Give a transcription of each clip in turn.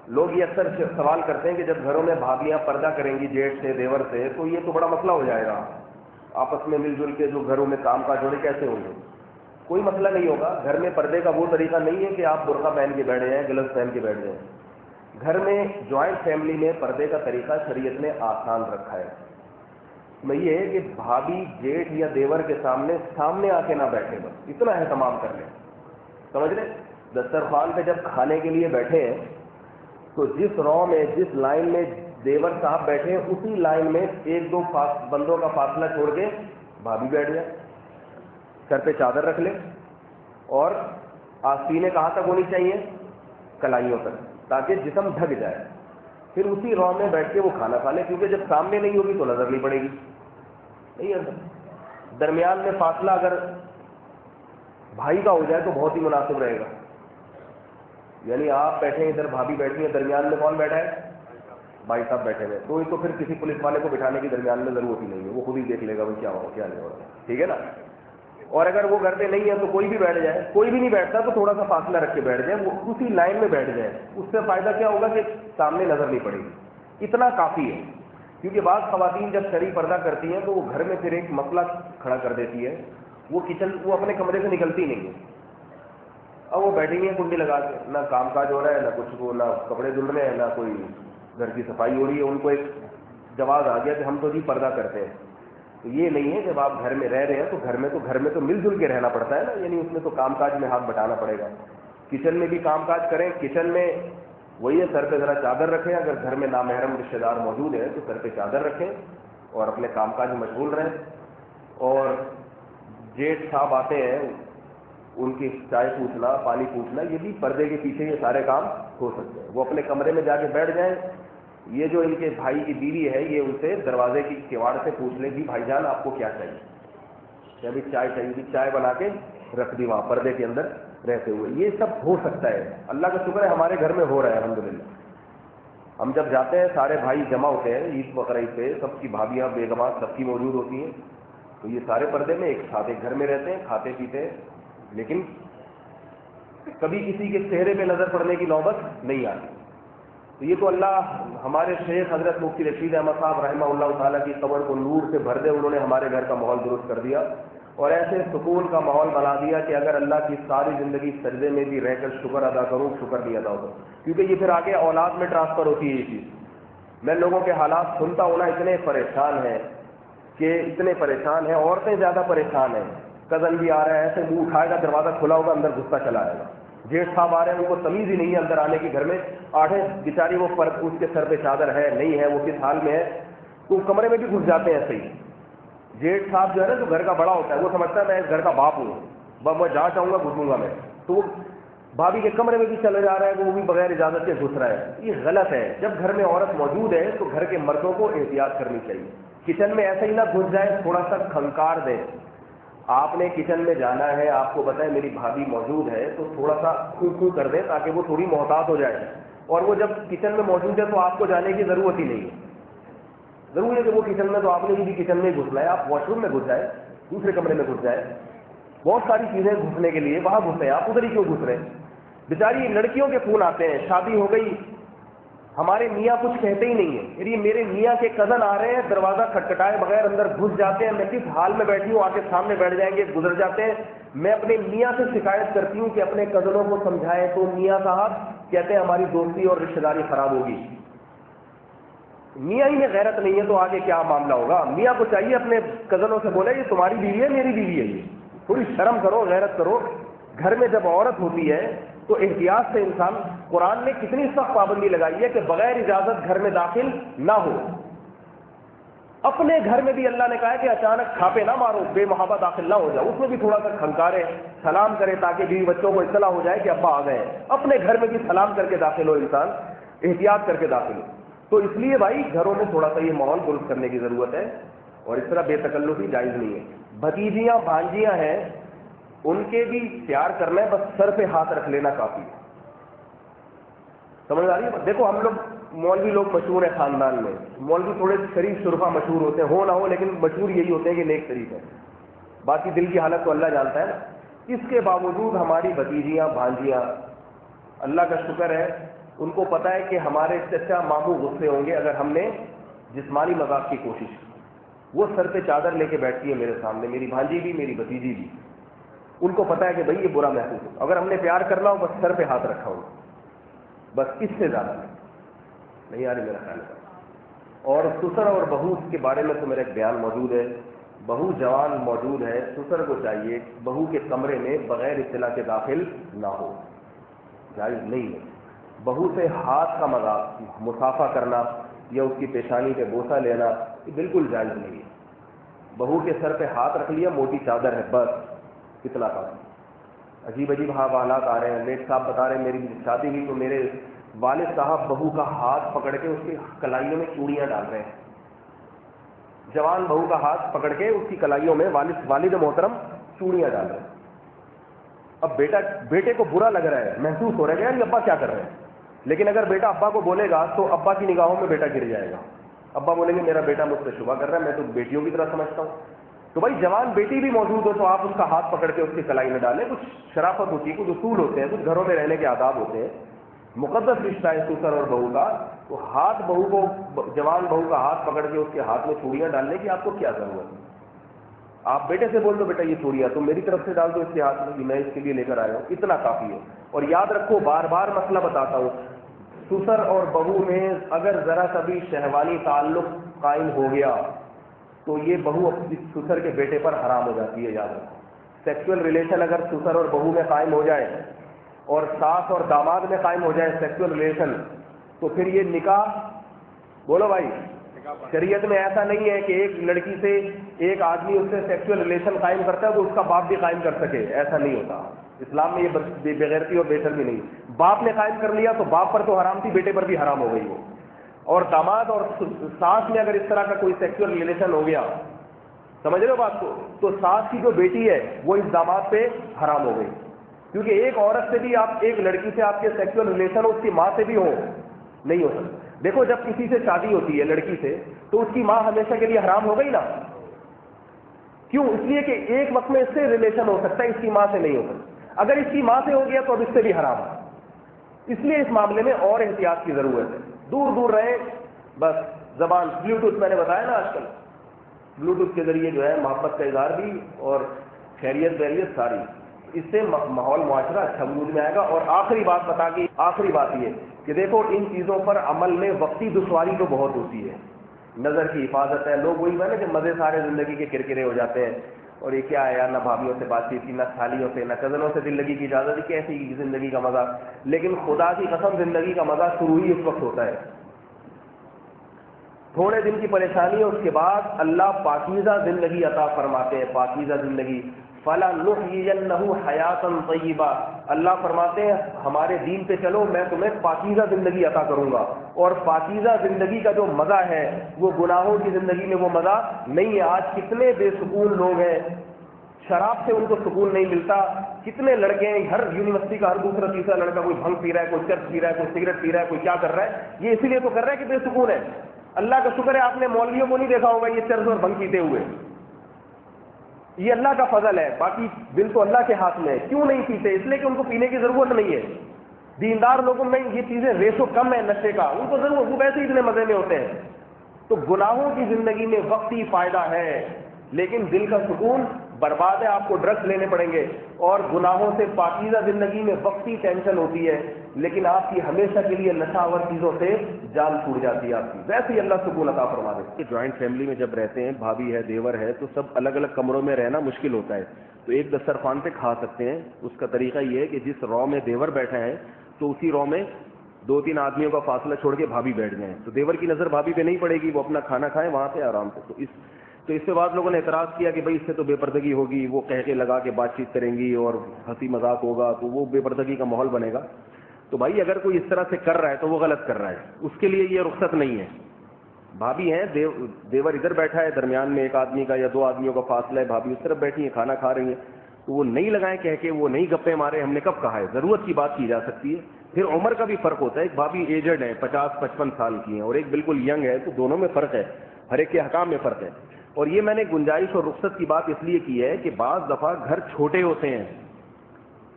لوگ یہ اکثر سوال کرتے ہیں کہ جب گھروں میں بھابیاں پردہ کریں گی جیٹھ سے دیور سے تو یہ تو بڑا مسئلہ ہو جائے گا، آپس میں مل جل کے جو گھروں میں کام کاج ہو رہے کیسے ہوں گے؟ کوئی مسئلہ نہیں ہوگا. گھر میں پردے کا وہ طریقہ نہیں ہے کہ آپ برقع پہن کے بیٹھ جائیں، گلوز پہن کے بیٹھ جائیں. گھر میں جوائنٹ فیملی میں پردے کا طریقہ شریعت نے آسان رکھا ہے. میں یہ ہے کہ بھابی جیٹھ یا دیور کے سامنے آ کے نہ بیٹھے، بس اتنا اہتمام کر لیں. سمجھ لیں دسترخوان پہ جب کھانے کے لیے بیٹھے ہیں تو جس رو میں جس لائن میں دیور صاحب بیٹھے ہیں اسی لائن میں ایک دو بندوں کا فاصلہ چھوڑ کے بھابھی بیٹھ جائے، سر پہ چادر رکھ لے اور آستینیں کہاں تک ہونی چاہیے؟ کلائیوں تک، تاکہ جسم ڈھک جائے. پھر اسی رو میں بیٹھ کے وہ کھانا کھا لے، کیونکہ جب سامنے نہیں ہوگی تو نظر نہیں پڑے گی. نہیں ہے درمیان میں فاصلہ اگر بھائی کا ہو جائے تو بہت ہی مناسب رہے گا. یعنی آپ بیٹھے ہیں ادھر، بھابھی بیٹھی ہیں، درمیان میں کون بیٹھا ہے؟ بھائی صاحب بیٹھے ہوئے. تو پھر کسی پولیس والے کو بٹھانے کی درمیان میں ضرورت ہی نہیں ہے، وہ خود ہی دیکھ لے گا وہ کیا ہو کیا نہیں ہوگا. ٹھیک ہے نا؟ اور اگر وہ گھر پہ نہیں ہے تو کوئی بھی بیٹھ جائے، کوئی بھی نہیں بیٹھتا تو تھوڑا سا فاصلہ رکھ کے بیٹھ جائے، وہ اسی لائن میں بیٹھ جائے. اس سے فائدہ کیا ہوگا کہ سامنے نظر نہیں پڑے گی. اتنا کافی ہے. کیونکہ بعض خواتین جب شرعی پردہ کرتی ہیں تو وہ گھر میں پھر ایک مسئلہ کھڑا کر دیتی ہے، وہ اپنے کمرے سے نکلتی نہیں ہے. اب وہ بیٹھی ہیں کنڈی لگا کے، نہ کام کاج ہو رہا ہے، نہ کچھ کو، نہ کپڑے دھل رہے ہیں، نہ کوئی گھر کی صفائی ہو رہی ہے. ان کو ایک جواز آ گیا کہ ہم تو جی پردہ کرتے ہیں. تو یہ نہیں ہے جب آپ گھر میں رہ رہے ہیں تو گھر میں تو مل جل کے رہنا پڑتا ہے نا. یعنی اس میں تو کام کاج میں ہاتھ بٹانا پڑے گا. کچن میں بھی کام کاج کریں، کچن میں وہی ہے سر پہ ذرا چادر رکھیں. اگر گھر میں نامحرم رشتے دار موجود ہیں تو سر پہ چادر رکھیں اور اپنے کام کاج میں مشغول رہیں. اور جیٹھ صاحب آتے ہیں، ان کی چائے پوچھنا، پانی پوچھنا، یہ بھی پردے کے پیچھے یہ سارے کام ہو سکتے ہیں. وہ اپنے کمرے میں جا کے بیٹھ جائیں. یہ جو ان کے بھائی کی بیوی ہے یہ ان سے دروازے کی کیواڑ سے پوچھ لے گی بھائی جان آپ کو کیا چاہیے؟ کہ ابھی چائے چاہیے، چائے بنا کے رکھ دی وہاں پردے کے اندر رہتے ہوئے. یہ سب ہو سکتا ہے. اللہ کا شکر ہے ہمارے گھر میں ہو رہا ہے الحمدللہ. ہم جب جاتے ہیں سارے بھائی جمع ہوتے ہیں عید بقرعید پہ، سب کی بھابیاں بیگمات سب کی موجود ہوتی ہیں. تو یہ سارے پردے میں ایک ساتھ ایک گھر میں رہتے ہیں، کھاتے پیتے ہیں، لیکن کبھی کسی کے چہرے پہ نظر پڑنے کی نوبت نہیں آتی. تو یہ تو اللہ ہمارے شیخ حضرت مفتی رشید احمد صاحب رحمہ اللہ تعالیٰ کی قبر کو نور سے بھر دے، انہوں نے ہمارے گھر کا ماحول درست کر دیا اور ایسے سکون کا ماحول بنا دیا کہ اگر اللہ کی ساری زندگی سجدے میں بھی رہ کر شکر ادا کروں، شکر نہیں ادا ہوگا. کیونکہ یہ پھر آگے اولاد میں ٹرانسفر ہوتی ہے یہ چیز. میں لوگوں کے حالات سنتا ہوں نا، اتنے پریشان ہیں، عورتیں زیادہ پریشان ہیں. کزن بھی آ رہا ہے، ایسے منہ اٹھائے گا، دروازہ کھلا ہوگا، اندر گھستا چلا آئے گا. جیٹھ صاحب آ رہے ہیں، ان کو تمیز ہی نہیں ہے اندر آنے کی. گھر میں آٹھیں بیچاری وہ اس کے سر پہ چادر ہے نہیں ہے، وہ کس حال میں ہے، تو کمرے میں بھی گھس جاتے ہیں ایسے ہی. جیٹھ صاحب جو ہے نا جو گھر کا بڑا ہوتا ہے وہ سمجھتا ہے میں اس گھر کا باپ ہوں، میں جہاں چاہوں گا گھسوں گا میں. تو وہ بھابھی کے کمرے میں بھی چلے جا رہا ہے، وہ بھی بغیر اجازت کے گھس رہا ہے. یہ غلط ہے. جب گھر میں عورت موجود ہے تو گھر کے مردوں کو احتیاط کرنی چاہیے. کچن میں ایسے ہی نہ گھس جائے، تھوڑا سا کھنکار دیں. آپ نے کچن میں جانا ہے، آپ کو بتائیں میری بھابھی موجود ہے تو تھوڑا سا کھو کر دیں تاکہ وہ تھوڑی محتاط ہو جائے. اور وہ جب کچن میں موجود ہے تو آپ کو جانے کی ضرورت ہی نہیں ہے. ضرور ہے کہ وہ کچن میں، تو آپ نے بھی کچن میں گھسنا ہے، آپ واش روم میں گھس جائے، دوسرے کمرے میں گھس جائے. بہت ساری چیزیں گھسنے کے لیے وہاں گھسے ہیں، آپ ادھر ہی کیوں گھس رہے ہیں؟ بیچاری لڑکیوں کے فون آتے ہیں، شادی ہو گئی، ہمارے میاں کچھ کہتے ہی نہیں ہیں. یہ میرے میاں کے کزن آ رہے ہیں، دروازہ کھٹکھٹائے بغیر اندر گھس جاتے ہیں. میں کس حال میں بیٹھی ہوں، آ کے سامنے بیٹھ جائیں گے، گزر جاتے ہیں. میں اپنے میاں سے شکایت کرتی ہوں کہ اپنے کزنوں کو سمجھائیں، تو میاں صاحب کہتے ہیں ہماری دوستی اور رشتے داری خراب ہوگی. میاں ہی میں غیرت نہیں ہے تو آگے کیا معاملہ ہوگا؟ میاں کو چاہیے اپنے کزنوں سے بولے یہ تمہاری بیوی ہے، میری بیوی ہے. یہ تھوڑی شرم کرو، غیرت کرو. گھر میں جب عورت ہوتی ہے تو احتیاط سے انسان، قرآن نے کتنی سخت پابندی لگائی ہے کہ بغیر اجازت گھر میں داخل نہ ہو. اپنے گھر میں بھی اللہ نے کہا ہے کہ اچانک چھاپے نہ مارو، بے محابہ داخل نہ ہو جاؤ. اس میں بھی تھوڑا سا کھنکارے، سلام کرے تاکہ بیوی بچوں کو اطلاع ہو جائے کہ ابا آ گئے ہیں. اپنے گھر میں بھی سلام کر کے داخل ہو انسان، احتیاط کر کے داخل ہو. تو اس لیے بھائی گھروں میں تھوڑا سا یہ ماحول درست کرنے کی ضرورت ہے، اور اس طرح بے تکلفی جائز نہیں ہے. بھتیجیاں بھانجیاں ہیں، ان کے بھی پیار کرنا ہے، بس سر پہ ہاتھ رکھ لینا کافی ہے. سمجھ آ رہی ہے؟ دیکھو ہم لوگ مولوی لوگ مشہور ہیں خاندان میں، مولوی تھوڑے شریف شرفا مشہور ہوتے ہیں، ہو نہ ہو لیکن مشہور یہی ہوتے ہیں کہ نیک شریف ہے. باقی دل کی حالت تو اللہ جانتا ہے نا. اس کے باوجود ہماری بھتیجیاں بھانجیاں، اللہ کا شکر ہے ان کو پتہ ہے کہ ہمارے چچا ماموں غصے ہوں گے اگر ہم نے جسمانی مذاق کی کوشش کی. وہ سر پہ چادر لے کے بیٹھتی ہے میرے سامنے, میری بھانجی بھی میری بھتیجی بھی. ان کو پتہ ہے کہ بھائی یہ برا محسوس ہو, اگر ہم نے پیار کرنا ہو بس سر پہ ہاتھ رکھا ہو, بس اس سے زیادہ نہیں آ رہی میرا خیال ہے. اور سسر اور بہو کے بارے میں تو میرا ایک بیان موجود ہے. بہو جوان موجود ہے, سسر کو چاہیے بہو کے کمرے میں بغیر اطلاع کے داخل نہ ہو, جائز نہیں ہے. بہو سے ہاتھ کا مذاق, مصافحہ کرنا یا اس کی پیشانی پہ بوسہ لینا, یہ بالکل جائز نہیں ہے. بہو کے سر پہ ہاتھ رکھ لیا, موٹی چادر ہے, بس اتنا کافی. عجیب عجیب حوالات آ رہے ہیں. نیک صاحب بتا رہے ہیں میری شادی ہوئی تو میرے والد صاحب بہو کا ہاتھ پکڑ کے اس کی کلائیوں میں چوڑیاں ڈال رہے ہیں. جوان بہو کا ہاتھ پکڑ کے اس کی کلائیوں میں والد محترم چوڑیاں ڈال رہے ہیں. اب بیٹے کو برا لگ رہا ہے, محسوس ہو رہا ہے کہ یار یہ ابا کیا کر رہے ہیں, لیکن اگر بیٹا ابا کو بولے گا تو ابا کی نگاہوں میں بیٹا گر جائے گا. ابا بولیں گے میرا بیٹا مجھ سے شبہ کر رہا ہے, میں تو بیٹیوں کی طرح سمجھتا ہوں. تو بھائی جوان بیٹی بھی موجود ہو تو آپ اس کا ہاتھ پکڑ کے اس کی کلائی میں ڈالیں. کچھ شرافت ہوتی ہے, کچھ اصول ہوتے ہیں, کچھ گھروں میں رہنے کے آداب ہوتے ہیں. مقدس رشتہ ہے سسر اور بہو کا, تو ہاتھ بہو کو, جوان بہو کا ہاتھ پکڑ کے اس کے ہاتھ میں چوڑیاں ڈالنے کی آپ کو کیا ضرورت ہے؟ آپ بیٹے سے بول دو بیٹا یہ چوڑیاں تم میری طرف سے ڈال دو اس کے ہاتھ میں, میں اس کے لیے لے کر آیا ہوں, اتنا کافی ہے. اور یاد رکھو, بار بار مسئلہ بتاتا ہوں, سسر اور بہو میں اگر ذرا سا بھی شہوانی تعلق قائم ہو گیا تو یہ بہو اپنی سسر کے بیٹے پر حرام ہو جاتی ہے. یاد رکھو, سیکسول ریلیشن اگر سسر اور بہو میں قائم ہو جائے اور ساس اور داماد میں قائم ہو جائے سیکسول ریلیشن, تو پھر یہ نکاح, بولو بھائی, شریعت میں ایسا نہیں ہے کہ ایک لڑکی سے ایک آدمی اس سے سیکسول ریلیشن قائم کرتا ہے تو اس کا باپ بھی قائم کر سکے, ایسا نہیں ہوتا. اسلام میں یہ بغیرتی اور بے شرمی نہیں. باپ نے قائم کر لیا تو باپ پر تو حرام تھی, بیٹے پر بھی حرام ہو گئی وہ. اور داماد اور ساس میں اگر اس طرح کا کوئی سیکسول ریلیشن ہو گیا, سمجھ رہے ہو بات کو, تو ساس کی جو بیٹی ہے وہ اس داماد پہ حرام ہو گئی. کیونکہ ایک عورت سے بھی آپ, ایک لڑکی سے آپ کے سیکسول ریلیشن اس کی ماں سے بھی ہو نہیں ہو سکتا. دیکھو جب کسی سے شادی ہوتی ہے لڑکی سے تو اس کی ماں ہمیشہ کے لیے حرام ہو گئی نا. کیوں؟ اس لیے کہ ایک وقت میں اس سے ریلیشن ہو سکتا ہے, اس کی ماں سے نہیں ہو سکتا. اگر اس کی ماں سے ہو گیا تو اب اس سے بھی حرام ہے. اس لیے اس معاملے میں اور احتیاط کی ضرورت ہے. دور دور رہیں, بس زبان. بلوٹوتھ میں نے بتایا نا, آج کل بلوٹوتھ کے ذریعے جو ہے محبت کا اظہار بھی اور خیریت بیریت ساری, اس سے ماحول معاشرہ اچھا وجود میں آئے گا. اور آخری بات بتا کے, آخری بات یہ کہ دیکھو ان چیزوں پر عمل میں وقتی دشواری تو بہت ہوتی ہے. نظر کی حفاظت ہے, لوگ وہی نا کہ مزے سارے زندگی کے کرکرے ہو جاتے ہیں, اور یہ کیا ہے یار, نہ بھابھیوں سے بات چیت کی, نہ سالیوں سے, نہ کزنوں سے زندگی کی اجازت ہے, کیسی زندگی کا مزہ. لیکن خدا کی قسم زندگی کا مزہ شروع ہی اس وقت ہوتا ہے. تھوڑے دن کی پریشانی ہے, اس کے بعد اللہ پاکیزہ زندگی عطا فرماتے ہیں, پاکیزہ زندگی. فَلَنُحْيِيَنَّهُ حَيَاةً طَيِّبَةً, اللہ فرماتے ہیں ہمارے دین پہ چلو میں تمہیں پاکیزہ زندگی عطا کروں گا. اور پاکیزہ زندگی کا جو مزہ ہے وہ گناہوں کی زندگی میں وہ مزہ نہیں ہے. آج کتنے بے سکون لوگ ہیں, شراب سے ان کو سکون نہیں ملتا. کتنے لڑکے ہیں, ہر یونیورسٹی کا ہر دوسرا تیسرا لڑکا کوئی بھنگ پی رہا ہے, کوئی چرس پی رہا ہے, کوئی سگریٹ پی رہا ہے, کوئی کیا کر رہا ہے. یہ اسی لیے تو کر رہا ہے کہ بے سکون ہے. اللہ کا شکر ہے آپ نے مولویوں کو نہیں دیکھا ہوگا یہ چرس اور بھنگ پیتے ہوئے, یہ اللہ کا فضل ہے. باقی دل تو اللہ کے ہاتھ میں ہے. کیوں نہیں پیتے؟ اس لیے کہ ان کو پینے کی ضرورت نہیں ہے. دیندار لوگوں میں یہ چیزیں ریشو کم ہے نشے کا, ان کو ضرور, وہ ویسے ہی اتنے مزے میں ہوتے ہیں. تو گناہوں کی زندگی میں وقتی فائدہ ہے لیکن دل کا سکون برباد ہے. آپ کو ڈرگس لینے پڑیں گے. اور گناہوں سے پاکیزہ زندگی میں وقتی ٹینشن ہوتی ہے لیکن آپ کی ہمیشہ کے لیے نشہ آور چیزوں سے جان چھوٹ جاتی ہے آپ کی. ویسے ہی اللہ سکون عطا فرما دے. جوائنٹ فیملی میں جب رہتے ہیں, بھابھی ہے, دیور ہے, تو سب الگ الگ کمروں میں رہنا مشکل ہوتا ہے. تو ایک دسترخوان پہ کھا سکتے ہیں. اس کا طریقہ یہ ہے کہ جس رو میں دیور بیٹھا ہے تو اسی رو میں 2-3 آدمیوں کا فاصلہ چھوڑ کے بھابھی بیٹھ جائیں, تو دیور کی نظر بھابھی پہ نہیں پڑے گی, وہ اپنا کھانا کھائیں وہاں پہ آرام سے. تو اس سے بعد لوگوں نے اعتراض کیا کہ بھائی اس سے تو بے پردگی ہوگی, وہ کہہ کے لگا کے بات چیت کریں گی اور ہنسی مذاق ہوگا تو وہ بے پردگی کا ماحول بنے گا. تو بھائی اگر کوئی اس طرح سے کر رہا ہے تو وہ غلط کر رہا ہے, اس کے لیے یہ رخصت نہیں ہے. بھابھی ہیں, دیور ادھر بیٹھا ہے, درمیان میں 1 آدمی کا یا 2 آدمیوں کا فاصلہ ہے, بھابھی اس طرف بیٹھی ہیں, کھانا کھا رہی ہیں, تو وہ نہیں لگائیں کہہ کے, وہ نہیں گپے مارے, ہم نے کب کہا ہے. ضرورت کی بات کی جا سکتی ہے. پھر عمر کا بھی فرق ہوتا ہے. ایک بھابھی ایجڈ ہے, 50-55 سال کی ہیں, اور ایک بالکل ینگ ہے, تو دونوں میں فرق ہے, ہر ایک کے حکام میں فرق ہے. اور یہ میں نے گنجائش اور رخصت کی بات اس لیے کی ہے کہ بعض دفعہ گھر چھوٹے ہوتے ہیں,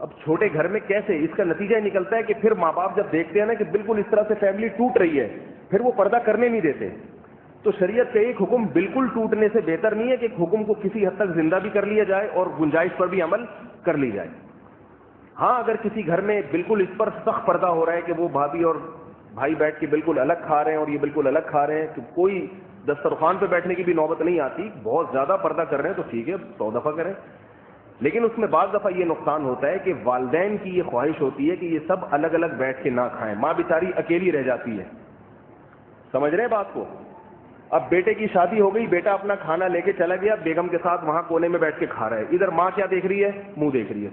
اب چھوٹے گھر میں کیسے؟ اس کا نتیجہ یہ نکلتا ہے کہ پھر ماں باپ جب دیکھتے ہیں نا کہ بالکل اس طرح سے فیملی ٹوٹ رہی ہے، پھر وہ پردہ کرنے نہیں دیتے. تو شریعت کا ایک حکم بالکل ٹوٹنے سے بہتر نہیں ہے کہ ایک حکم کو کسی حد تک زندہ بھی کر لیا جائے اور گنجائش پر بھی عمل کر لی جائے. ہاں اگر کسی گھر میں بالکل اس پر سخت پردہ ہو رہا ہے کہ وہ بھابھی اور بھائی بیٹھ کے بالکل الگ کھا رہے ہیں اور یہ بالکل الگ کھا رہے ہیں، تو کوئی دسترخوان پہ بیٹھنے کی بھی نوبت نہیں آتی، بہت زیادہ پردہ کر رہے ہیں تو ٹھیک ہے 100 دفعہ کریں. لیکن اس میں بعض دفعہ یہ نقصان ہوتا ہے کہ والدین کی یہ خواہش ہوتی ہے کہ یہ سب الگ الگ بیٹھ کے نہ کھائیں، ماں بیچاری اکیلی رہ جاتی ہے. سمجھ رہے ہیں بات کو؟ اب بیٹے کی شادی ہو گئی، بیٹا اپنا کھانا لے کے چلا گیا، بیگم کے ساتھ وہاں کونے میں بیٹھ کے کھا رہا ہے. ادھر ماں کیا دیکھ رہی ہے؟ منہ دیکھ رہی ہے.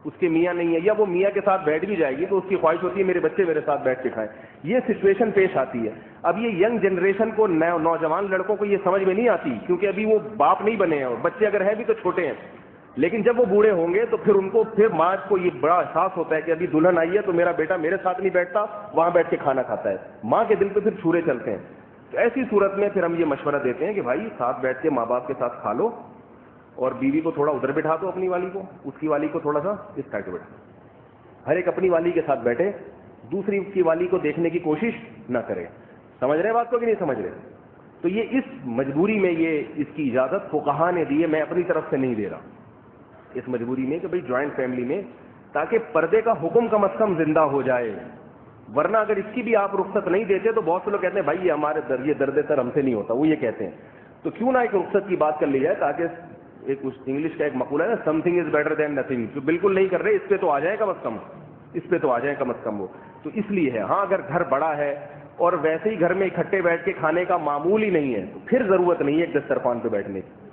اس کے میاں نہیں ہے، یا وہ میاں کے ساتھ بیٹھ بھی جائے گی تو اس کی خواہش ہوتی ہے میرے بچے میرے ساتھ بیٹھ کے کھائیں. یہ سچویشن پیش آتی ہے. اب یہ ینگ جنریشن کو، نوجوان لڑکوں کو یہ سمجھ میں نہیں آتی، کیونکہ ابھی وہ باپ نہیں بنے ہیں، اور بچے اگر ہیں بھی تو چھوٹے ہیں. لیکن جب وہ بوڑھے ہوں گے تو پھر ان کو، پھر ماں کو یہ بڑا احساس ہوتا ہے کہ ابھی دلہن آئی ہے تو میرا بیٹا میرے ساتھ نہیں بیٹھتا، وہاں بیٹھ کے کھانا کھاتا ہے. ماں کے دل پہ پھر چھورے چلتے ہیں. تو ایسی صورت میں پھر ہم یہ مشورہ دیتے ہیں کہ بھائی ساتھ بیٹھ کے ماں باپ کے ساتھ کھا لو، اور بیوی کو تھوڑا ادھر بٹھا دو، اپنی والی کو، اس کی والی کو تھوڑا سا اس سائڈ پہ بٹھا. ہر ایک اپنی والی کے ساتھ بیٹھے، دوسری کی والی کو دیکھنے کی کوشش نہ کرے. سمجھ رہے ہیں بات کو کہ نہیں سمجھ رہے؟ تو یہ اس مجبوری میں یہ اس کی اجازت فقہا نے دی ہے، میں اپنی طرف سے نہیں دے رہا. اس مجبوری میں کہ بھئی جوائنٹ فیملی میں، تاکہ پردے کا حکم کم از کم زندہ ہو جائے. ورنہ اگر اس کی بھی آپ رخصت نہیں دیتے تو بہت سے لوگ کہتے ہیں بھائی یہ ہمارے یہ درد سر ہم سے نہیں ہوتا، وہ یہ کہتے ہیں. تو کیوں نہ ایک رخصت کی بات کر لی جائے، تاکہ ایک انگلش کا ایک مقولہ ہے نا، some thing is better than nothing. جو بالکل نہیں کر رہے اس پہ تو آ جائیں کم از کم، اس پہ تو آ جائیں کم از کم وہ. تو اس لیے ہے. ہاں اگر گھر بڑا ہے اور ویسے ہی گھر میں اکٹھے بیٹھ کے کھانے کا معمول ہی نہیں ہے تو پھر ضرورت نہیں ہے ایک دسترخوان پہ بیٹھنے کی.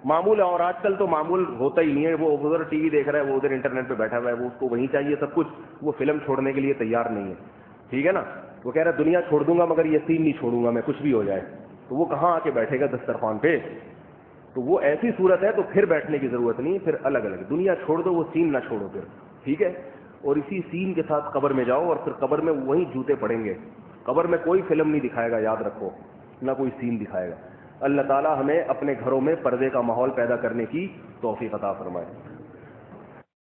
معمول ہے، اور آج کل تو معمول ہوتا ہی نہیں ہے. وہ ادھر ٹی وی دیکھ رہا ہے، وہ ادھر انٹرنیٹ پہ بیٹھا ہوا ہے، وہ اس کو وہیں چاہیے سب کچھ، وہ فلم چھوڑنے کے لیے تیار نہیں ہے. ٹھیک ہے نا؟ وہ کہہ رہا ہے دنیا چھوڑ دوں گا مگر یہ سین نہیں چھوڑوں گا میں، کچھ بھی ہو جائے. تو وہ کہاں آ کے بیٹھے گا دسترخوان پہ؟ تو وہ ایسی صورت ہے تو پھر بیٹھنے کی ضرورت نہیں. پھر الگ الگ دنیا چھوڑ دو، وہ سین نہ چھوڑو پھر. ٹھیک ہے؟ اور اسی سین کے ساتھ قبر میں جاؤ، اور پھر قبر میں وہیں جوتے پڑیں گے. قبر میں کوئی فلم نہیں دکھائے گا، یاد رکھو، نہ کوئی سین دکھائے گا. اللہ تعالی ہمیں اپنے گھروں میں پردے کا ماحول پیدا کرنے کی توفیق عطا فرمائے.